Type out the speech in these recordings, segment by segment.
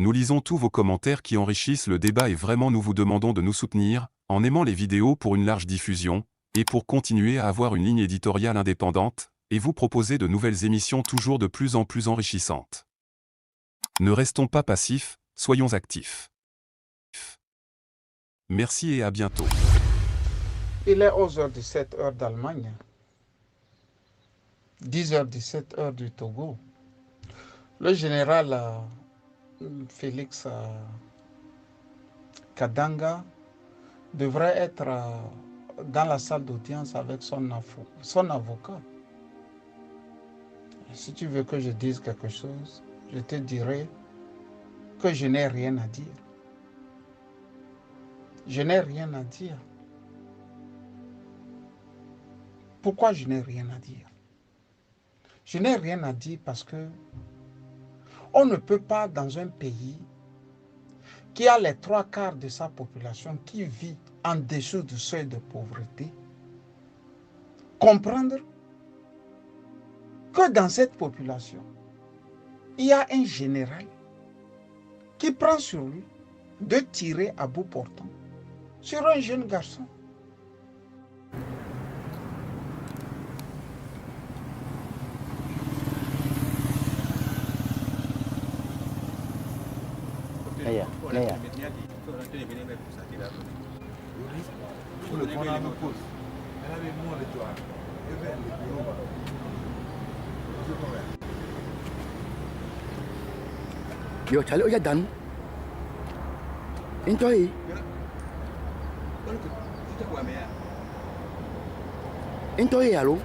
Nous lisons tous vos commentaires qui enrichissent le débat et vraiment nous vous demandons de nous soutenir, en aimant les vidéos pour une large diffusion, et pour continuer à avoir une ligne éditoriale indépendante, et vous proposer de nouvelles émissions toujours de plus en plus enrichissantes. Ne restons pas passifs, soyons actifs. Merci et à bientôt. Il est 11h17 heure d'Allemagne, 10h17 heure du Togo. Le général Félix Kadanga devrait être dans la salle d'audience avec son avocat. Si tu veux que je dise quelque chose, je te dirai que je n'ai rien à dire. Je n'ai rien à dire. Pourquoi je n'ai rien à dire? Je n'ai rien à dire parce que on ne peut pas, dans un pays qui a les 3/4 de sa population qui vit en dessous du seuil de pauvreté, comprendre que dans cette population, il y a un général qui prend sur lui de tirer à bout portant sur un jeune garçon. Yo, chale, oye, Dan. Enjoy. Enjoy, allô?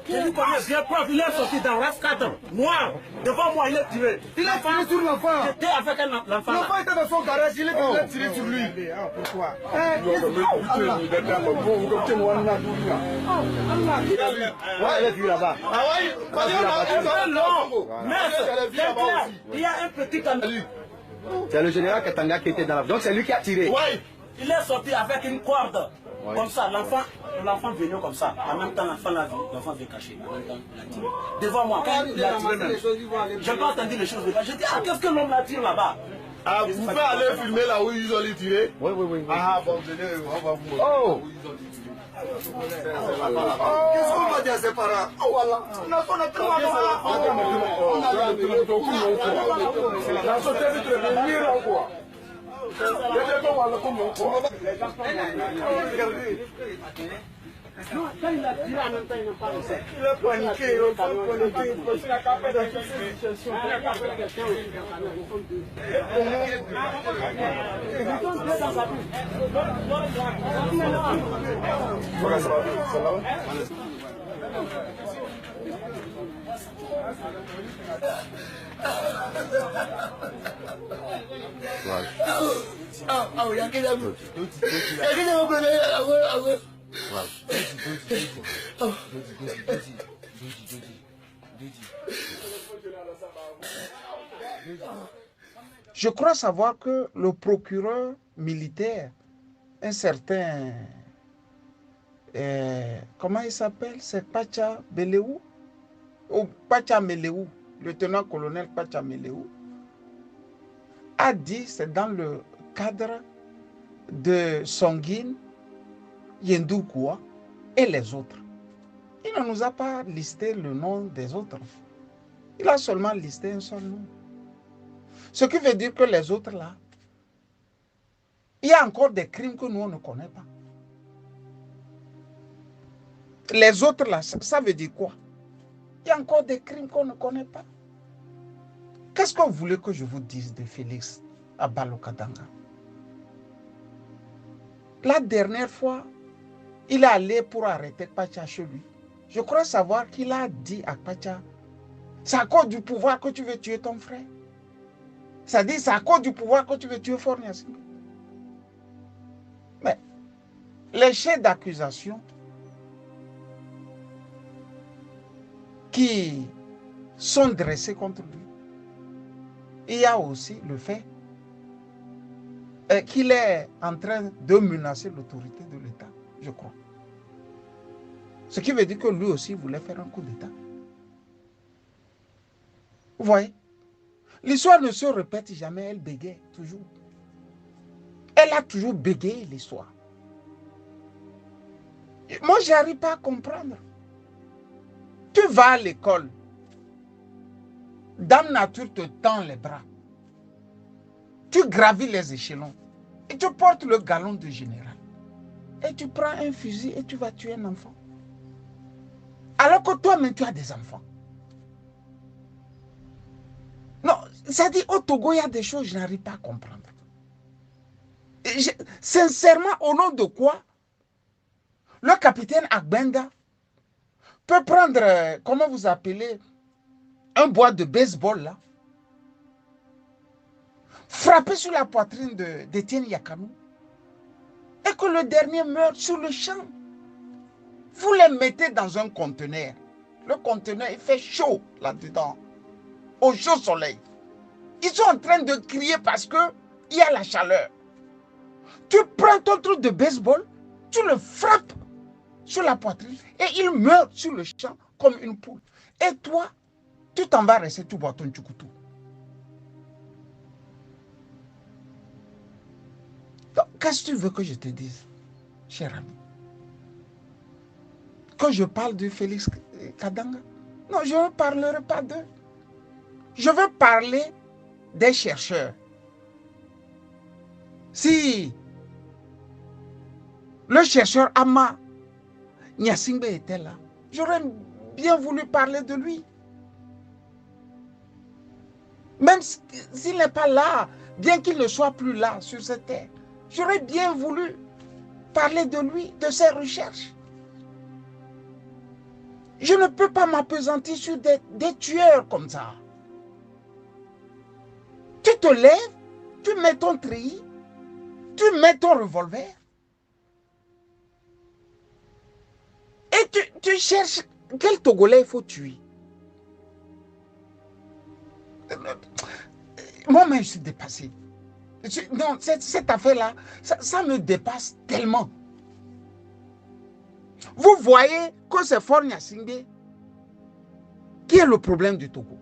Je lui connais bien, preuve, il est sorti dans RAF4, noir, devant moi, il est tiré. Il a tiré sur l'enfant. J'étais avec l'enfant. L'enfant était dans son garage, il est tiré sur lui. Pourquoi? Ouais, elle est vue là-bas. Ah oui, Il y a un petit camion. C'est le général Katanga qui était dans la... Donc c'est lui qui a tiré. Oui, il est sorti avec une corde. Comme ça, l'enfant venait comme ça. En même temps, l'enfant vient cacher. En même temps, il a tiré. Devant moi, quand il a tiré même. Je n'ai pas entendu les choses là-bas. Je dis, ah, qu'est-ce que l'homme a tiré là-bas? Ah, vous pouvez aller filmer là où ils ont les tiré? Oui, oui, oui. Ah, bon, venez, on va vous montrer Oh! où ils ont tiré. Qu'est-ce qu'on va dire à ses parents? Oh, voilà. On a Non, quand il a tiré en même temps, il n'a pas laissé. Il a paniqué, il a paniqué. Il a capé dans cette situation. Il a capé quelqu'un aussi dans sa main. Ils sont deux dans sa bouche. Je crois savoir que le procureur militaire, un certain, comment il s'appelle? C'est Pacha Beleou, ou Pacha Meleou, lieutenant-colonel Pacha Meleou, a dit, c'est dans le cadre de Songhine Yendoukouwa, et les autres. Il ne nous a pas listé le nom des autres. Il a seulement listé un seul nom. Ce qui veut dire que les autres là, il y a encore des crimes que nous on ne connaît pas. Les autres là, ça veut dire quoi? Il y a encore des crimes qu'on ne connaît pas. Qu'est-ce que vous voulez que je vous dise de Félix Abalokadanga? La dernière fois, il est allé pour arrêter Kpacha chez lui. Je crois savoir qu'il a dit à Kpacha, c'est à cause du pouvoir que tu veux tuer ton frère. Ça dit, c'est à cause du pouvoir que tu veux tuer Faure Gnassingbé. Mais les chefs d'accusation qui sont dressés contre lui, il y a aussi le fait qu'il est en train de menacer l'autorité de l'État, je crois. Ce qui veut dire que lui aussi voulait faire un coup d'État. Vous voyez? L'histoire ne se répète jamais, elle bégaye toujours. Elle a toujours bégayé l'histoire. Moi, je n'arrive pas à comprendre. Tu vas à l'école. Dame Nature te tend les bras. Tu gravis les échelons. Et tu portes le galon de général. Et tu prends un fusil et tu vas tuer un enfant. Alors que toi-même, tu as des enfants. Non, ça dit au Togo, il y a des choses que je n'arrive pas à comprendre. Sincèrement, au nom de quoi le capitaine Agbenda peut prendre, comment vous appelez, un bois de baseball là, frapper sur la poitrine d'Étienne Yakanou et que le dernier meurt sur le champ. Vous les mettez dans un conteneur. Le conteneur, il fait chaud là-dedans, au chaud soleil. Ils sont en train de crier parce qu'il y a la chaleur. Tu prends ton truc de baseball, tu le frappes sur la poitrine et il meurt sur le champ comme une poule. Et toi, tu t'en vas rester, tu bois ton tchoukoutou. Qu'est-ce que tu veux que je te dise, cher ami? Quand je parle de Félix Kadanga, non, je ne parlerai pas d'eux. Je veux parler des chercheurs. Si le chercheur Ama Gnassingbé était là, j'aurais bien voulu parler de lui. Même s'il n'est pas là, bien qu'il ne soit plus là sur cette terre, j'aurais bien voulu parler de lui, de ses recherches. Je ne peux pas m'appesantir sur des tueurs comme ça. Tu te lèves, tu mets ton treillis, tu mets ton revolver et tu cherches quel Togolais il faut tuer. Moi-même, je suis dépassé. Non, cette affaire-là, ça me dépasse tellement. Vous voyez que c'est Faure Gnassingbé qui est le problème du Togo.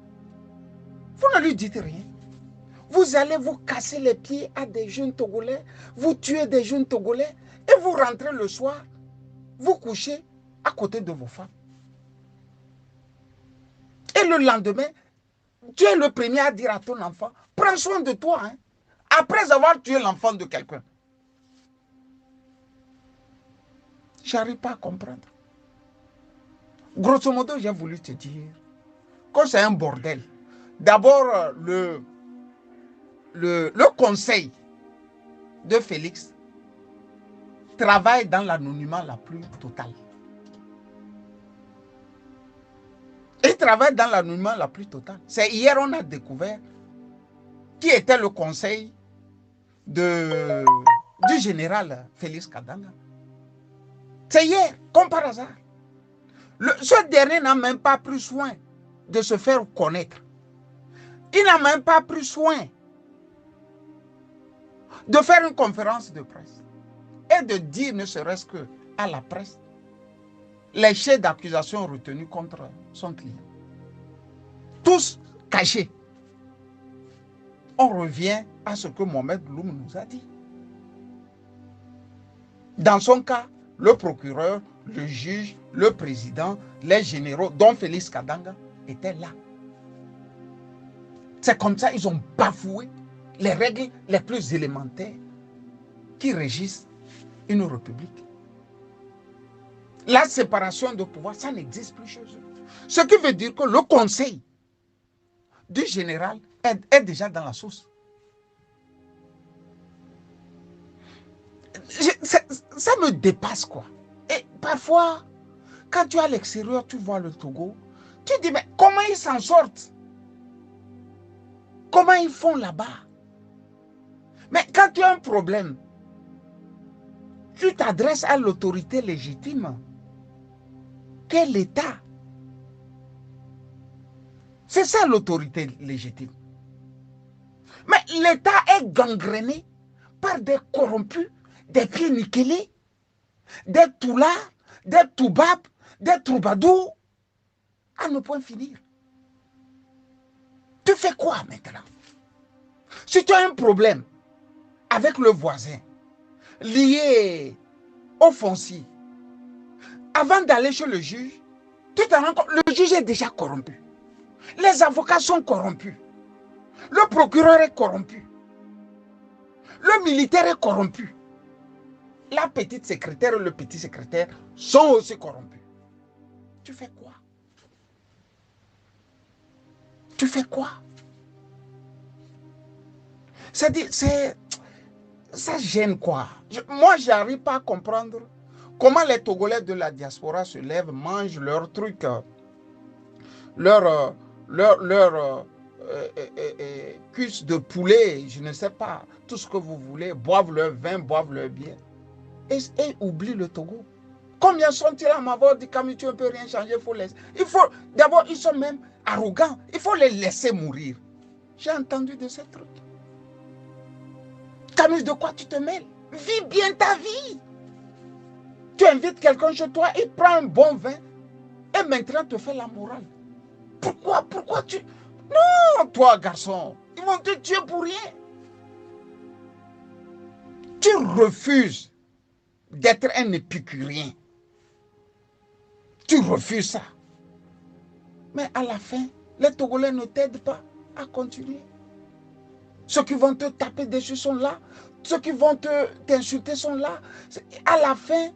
Vous ne lui dites rien. Vous allez vous casser les pieds à des jeunes Togolais, vous tuez des jeunes Togolais et vous rentrez le soir, vous couchez à côté de vos femmes. Et le lendemain, tu es le premier à dire à ton enfant, prends soin de toi, hein, après avoir tué l'enfant de quelqu'un. Je n'arrive pas à comprendre. Grosso modo, j'ai voulu te dire que c'est un bordel. D'abord, le conseil de Félix travaille dans l'anonymat la plus totale. Il travaille dans l'anonymat la plus totale. C'est hier on a découvert qui était le conseil du général Félix Kadanga. C'est hier, comme par hasard. Ce dernier n'a même pas pris soin de se faire connaître. Il n'a même pas pris soin de faire une conférence de presse et de dire, ne serait-ce qu'à la presse, les chefs d'accusation retenus contre son client. Tous cachés. On revient à ce que Mohamed Loum nous a dit. Dans son cas, le procureur, le juge, le président, les généraux, dont Félix Kadanga, étaient là. C'est comme ça qu'ils ont bafoué les règles les plus élémentaires qui régissent une république. La séparation de pouvoir, ça n'existe plus chez eux. Ce qui veut dire que le conseil du général est déjà dans la sauce. Ça me dépasse, quoi. Et parfois, quand tu es à l'extérieur, tu vois le Togo, tu te dis, mais comment ils s'en sortent? Comment ils font là-bas? Mais quand tu as un problème, tu t'adresses à l'autorité légitime. Quel l'État? C'est ça l'autorité légitime. Mais l'État est gangréné par des corrompus, des pieds nickelés, des toulards, des toubabs, des troubadours, à ne point finir. Tu fais quoi maintenant? Si tu as un problème avec le voisin, lié au foncier, avant d'aller chez le juge, tu te rends compte, le juge est déjà corrompu. Les avocats sont corrompus. Le procureur est corrompu. Le militaire est corrompu. La petite secrétaire et le petit secrétaire sont aussi corrompus. Tu fais quoi? Tu fais quoi? C'est-à-dire, ça gêne quoi? Moi, je n'arrive pas à comprendre comment les Togolais de la diaspora se lèvent, mangent leurs trucs, leur cuisse de poulet, je ne sais pas, tout ce que vous voulez, boivent leur vin, boivent leur bière, et oublient le Togo. Combien sont-ils à m'avoir dit, Camille, tu ne peux rien changer, d'abord, ils sont même arrogants, il faut les laisser mourir. J'ai entendu de ces trucs. Camille, de quoi tu te mêles? Vis bien ta vie. Tu invites quelqu'un chez toi, il prend un bon vin, et maintenant te fait la morale. Pourquoi tu... Non, toi, garçon, ils vont te tuer pour rien. Tu refuses d'être un épicurien. Tu refuses ça. Mais à la fin, les Togolais ne t'aident pas à continuer. Ceux qui vont te taper dessus sont là. Ceux qui vont t'insulter sont là. À la fin,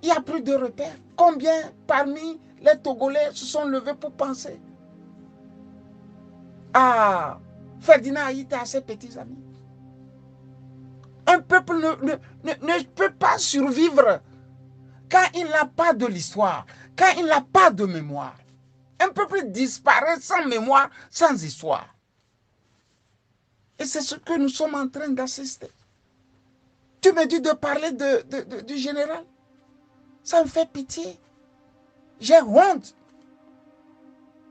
il n'y a plus de repères. Combien parmi les Togolais se sont levés pour penser à Ferdinand Aïta, à ses petits amis? Un peuple ne peut pas survivre quand il n'a pas de l'histoire, quand il n'a pas de mémoire. Un peuple disparaît sans mémoire, sans histoire. Et c'est ce que nous sommes en train d'assister. Tu me dis de parler du général? Ça me fait pitié. J'ai honte.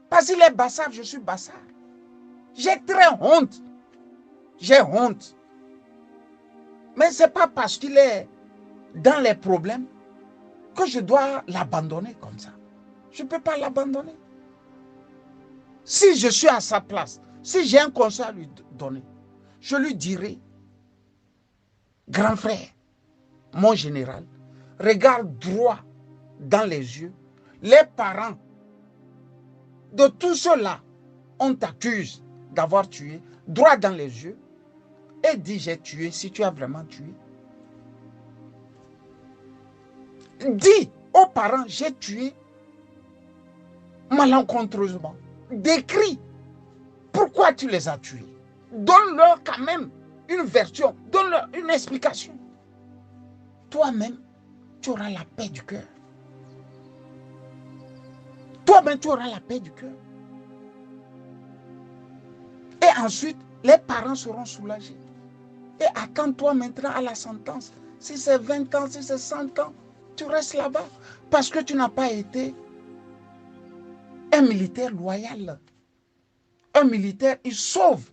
Parce qu'il est bâssard, je suis bâssard. J'ai très honte. J'ai honte. Mais ce n'est pas parce qu'il est dans les problèmes que je dois l'abandonner comme ça. Je ne peux pas l'abandonner. Si je suis à sa place, si j'ai un conseil à lui donner, je lui dirai, grand frère, mon général, regarde droit dans les yeux. Les parents de tous ceux-là, on t'accuse d'avoir tué, droit dans les yeux, et dis j'ai tué si tu as vraiment tué. Dis aux parents j'ai tué malencontreusement. Décris pourquoi tu les as tués. Donne-leur quand même une version, donne-leur une explication. Toi-même, tu auras la paix du cœur. Toi-même, tu auras la paix du cœur. Et ensuite, les parents seront soulagés. Et attends-toi maintenant à la sentence. Si c'est 20 ans, si c'est 100 ans, tu restes là-bas. Parce que tu n'as pas été un militaire loyal. Un militaire, il sauve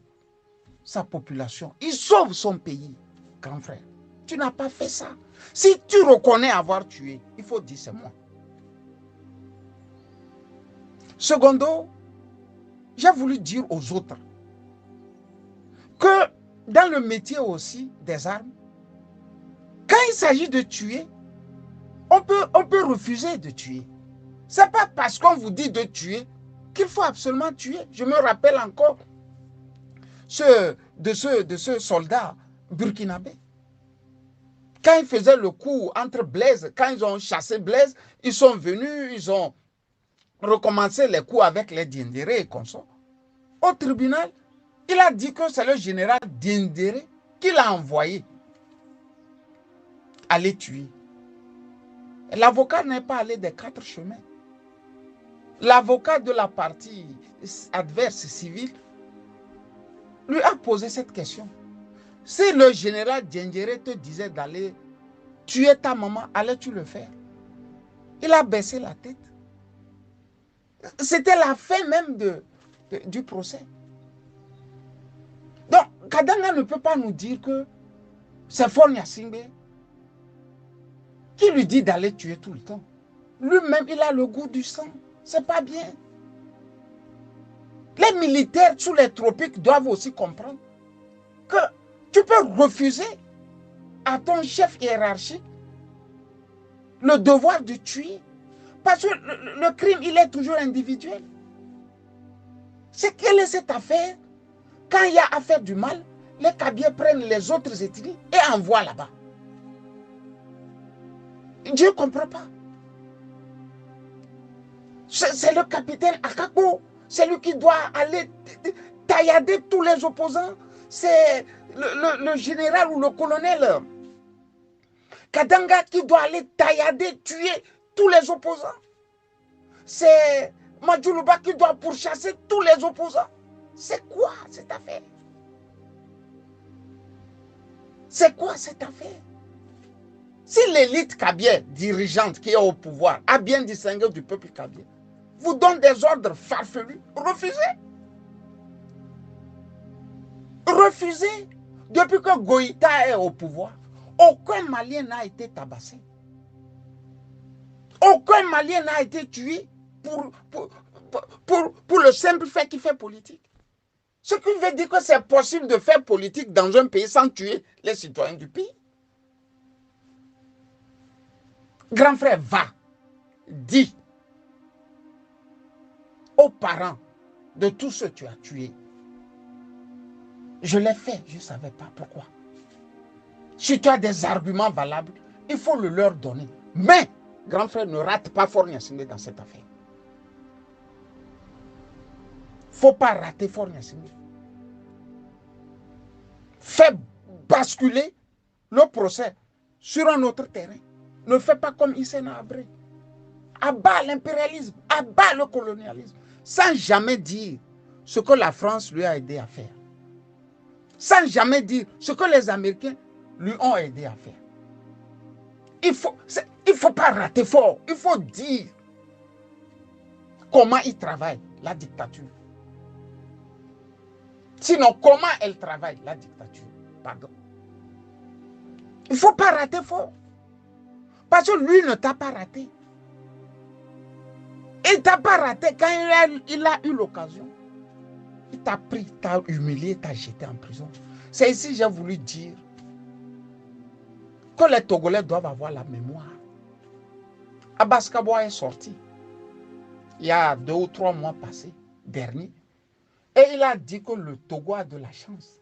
sa population. Il sauve son pays, grand frère. Tu n'as pas fait ça. Si tu reconnais avoir tué, il faut dire c'est moi. Secondo, j'ai voulu dire aux autres que dans le métier aussi des armes, quand il s'agit de tuer, On peut refuser de tuer. Ce n'est pas parce qu'on vous dit de tuer qu'il faut absolument tuer. Je me rappelle encore de ce soldat burkinabé. Quand ils faisaient le coup entre Blaise, quand ils ont chassé Blaise, ils sont venus, ils ont recommencé les coups avec les Diendéré et consorts. Au tribunal, il a dit que c'est le général Diendéré qui l'a envoyé aller tuer. L'avocat n'est pas allé des 4 chemins. L'avocat de la partie adverse civile lui a posé cette question. Si le général Diendéré te disait d'aller tuer ta maman, allais-tu le faire? Il a baissé la tête. C'était la fin même du procès. Donc, Kadanga ne peut pas nous dire que c'est Faure Gnassingbé qui lui dit d'aller tuer tout le temps. Lui-même, il a le goût du sang. C'est pas bien. Les militaires sous les tropiques doivent aussi comprendre que tu peux refuser à ton chef hiérarchique le devoir de tuer. Parce que le crime, il est toujours individuel. Quelle est cette affaire? Quand il y a affaire du mal, les Kabyles prennent les autres ethnies et envoient là-bas. Dieu ne comprend pas. C'est le capitaine Akako. C'est lui qui doit aller taillader tous les opposants. C'est le général ou le colonel Kadanga qui doit aller taillader, tuer tous les opposants. C'est Madjoulouba qui doit pourchasser tous les opposants. C'est quoi cette affaire? C'est quoi cette affaire? Si l'élite kabylie dirigeante qui est au pouvoir a bien distingué du peuple kabylie, vous donne des ordres farfelus, refusez. Refusez. Depuis que Goïta est au pouvoir, aucun Malien n'a été tabassé. Aucun Malien n'a été tué pour le simple fait qu'il fait politique. Ce qui veut dire que c'est possible de faire politique dans un pays sans tuer les citoyens du pays. Grand frère, va, dis aux parents de tous ceux que tu as tués. Je l'ai fait, je ne savais pas pourquoi. Si tu as des arguments valables, il faut le leur donner. Mais, grand frère, ne rate pas Faure Gnassingbé dans cette affaire. Il ne faut pas rater Faure Gnassingbé. Fais basculer le procès sur un autre terrain. Ne fais pas comme Hissène Habré. Abat l'impérialisme, abat le colonialisme, sans jamais dire ce que la France lui a aidé à faire. Sans jamais dire ce que les Américains lui ont aidé à faire. Il faut pas rater fort. Il faut dire comment il travaille, la dictature. Sinon, comment elle travaille, la dictature? Pardon. Il ne faut pas rater fort. Parce que lui ne t'a pas raté. Il ne t'a pas raté quand il a eu l'occasion. Il t'a pris, t'a humilié, t'a jeté en prison. C'est ici que j'ai voulu dire que les Togolais doivent avoir la mémoire. Abbas Kaboa est sorti il y a 2 ou 3 mois passés, dernier. Et il a dit que le Togo a de la chance.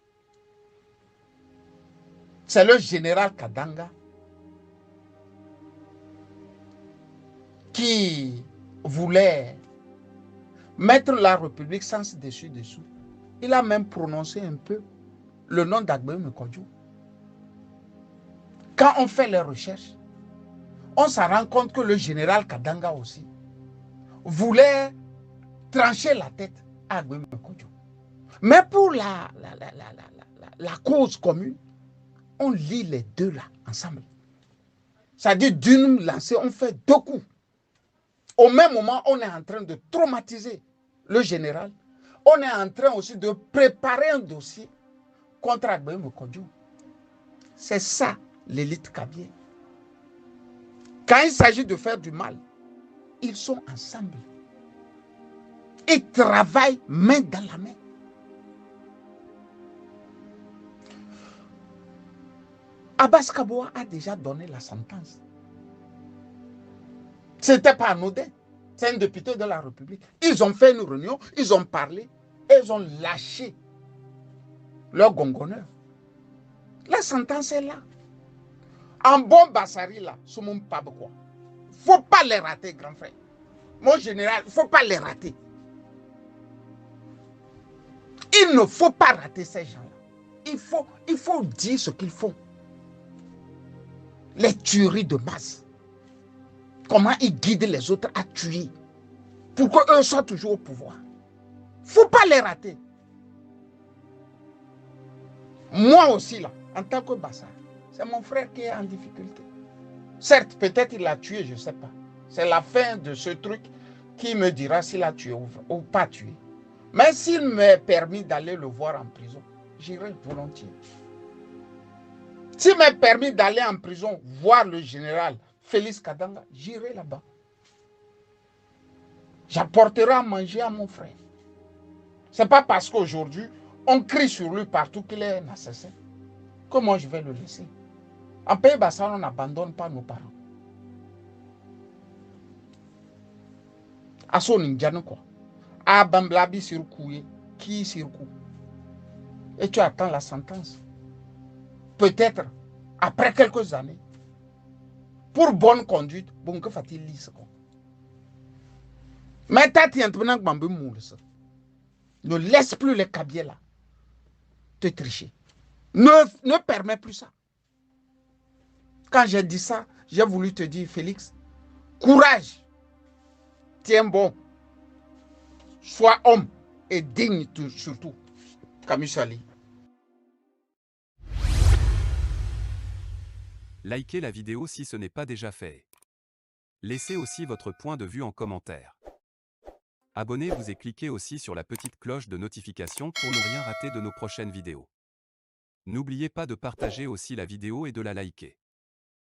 C'est le général Kadanga qui voulait mettre la République sans dessus-dessous. Il a même prononcé un peu le nom d'Agbéoumé Kodjo. Quand on fait les recherches, on s'en rend compte que le général Kadanga aussi voulait trancher la tête à Agbéoumé Kodjo. Mais pour la cause commune, on lit les deux là ensemble. C'est-à-dire d'une lancée, on fait 2 coups. Au même moment, on est en train de traumatiser le général. On est en train aussi de préparer un dossier contre Agbéoumé Kodjo. C'est ça l'élite kabylie. Quand il s'agit de faire du mal, ils sont ensemble. Ils travaillent main dans la main. Abbas Kaboa a déjà donné la sentence. Ce n'était pas anodin. C'est un député de la République. Ils ont fait une réunion, ils ont parlé, et ils ont lâché leur gongonneur. La sentence est là. En bon Bassari, là, ce mon pas quoi. Il ne faut pas les rater, grand frère. Mon général, il ne faut pas les rater. Il ne faut pas rater ces gens-là. Il faut dire ce qu'ils font. Les tueries de masse. Comment ils guident les autres à tuer. Pour qu'eux soient toujours au pouvoir. Il ne faut pas les rater. Moi aussi, là, en tant que Bassar, c'est mon frère qui est en difficulté. Certes, peut-être il l'a tué, je ne sais pas. C'est la fin de ce truc qui me dira s'il a tué ou pas tué. Mais s'il m'est permis d'aller le voir en prison, j'irai volontiers. S'il m'est permis d'aller en prison voir le général Félix Kadanga, j'irai là-bas. J'apporterai à manger à mon frère. Ce n'est pas parce qu'aujourd'hui, on crie sur lui partout qu'il est un assassin que moi je vais le laisser. En Pays Bassar, on n'abandonne pas nos parents. Asso Ninjano quoi. A Bamblabi sur Kouye, qui sur Kou. Et tu attends la sentence. Peut-être après quelques années. Pour bonne conduite, bon que faut-il lire quoi. Mais ne laisse plus les cabiers là te tricher. Ne permets plus ça. Quand j'ai dit ça, j'ai voulu te dire, Félix, courage. Tiens bon. Sois homme et digne surtout. Camus Sali. Likez la vidéo si ce n'est pas déjà fait. Laissez aussi votre point de vue en commentaire. Abonnez-vous et cliquez aussi sur la petite cloche de notification pour ne rien rater de nos prochaines vidéos. N'oubliez pas de partager aussi la vidéo et de la liker.